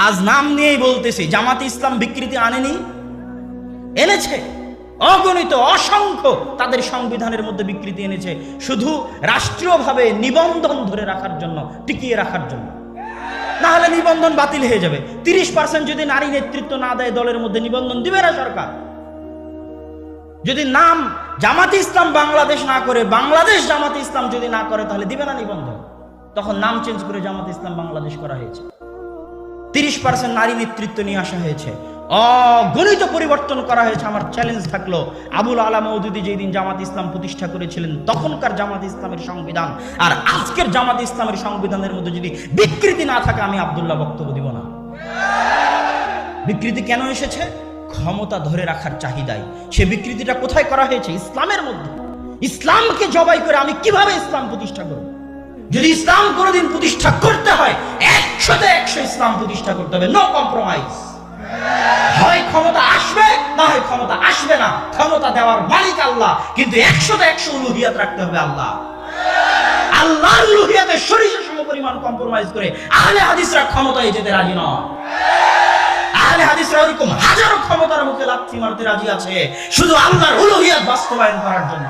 আজ নাম নিয়েই বলতেছি, জামাতে ইসলাম বিকৃতি আনেনি? এনেছে। অগণিত অসংখ্য তাদের সংবিধানের মধ্যে বিকৃতি এনেছে, শুধু রাষ্ট্রীয়ভাবে নিবন্ধন ধরে রাখার জন্য, টিকিয়ে রাখার জন্য। না হলে নিবন্ধন বাতিল হয়ে যাবে। 30% যদি নারী নেতৃত্ব না দেয় দলের মধ্যে, নিবন্ধন দিবে না সরকার। যদি নাম জামাতে ইসলাম বাংলাদেশ না করে, বাংলাদেশ জামাতে ইসলাম যদি না করে, তাহলে দিবে না নিবন্ধন। তখন নাম চেঞ্জ করে জামাতে ইসলাম বাংলাদেশ করা হয়েছে। 30% নারী নেতৃত্ব নিয়ে আসা হয়েছে, অগণিত পরিবর্তন করা হয়েছে। আমার চ্যালেঞ্জ থাকলো, আবুল আলা মওদুদী যেই দিন জামাত ইসলাম প্রতিষ্ঠা করেছিলেন, তখনকার জামাত ইসলামের সংবিধান আর আজকের জামাত ইসলামের সংবিধানের মধ্যে যদি বিকৃতি না থাকে, আমি আব্দুল্লাহ বক্তব্য দিব না। বিকৃতি কেন এসেছে? ক্ষমতা ধরে রাখার চাহিদায়। সে বিকৃতিটা কোথায় করা হয়েছে? ইসলামের মধ্যে। ইসলামকে জবাই করে আমি কিভাবে ইসলাম প্রতিষ্ঠা করব? যদি ইসলাম কোনোদিন প্রতিষ্ঠা করতে হয়, 100তে 100 ইসলাম প্রতিষ্ঠা করতে হবে, নো কম্প্রোমাইজ। হয় ক্ষমতা আসবে, না হয় ক্ষমতা আসবে না। ক্ষমতা দেওয়ার মালিক আল্লাহ, কিন্তু 100তে 100 উলুহিয়াত রাখতে হবে আল্লাহ। আল্লাহর উলুহিয়াতের সরিষা সমপরিমাণ কম্প্রোমাইজ করে আহলে হাদিসরা ক্ষমতায় যেতে রাজি নয়। আহলে হাদিসরা ওরকম হাজারো ক্ষমতার মুখে লাথি মারতে রাজি আছে, শুধু আল্লাহর উলুহিয়াত বাস্তবায়ন করার জন্য।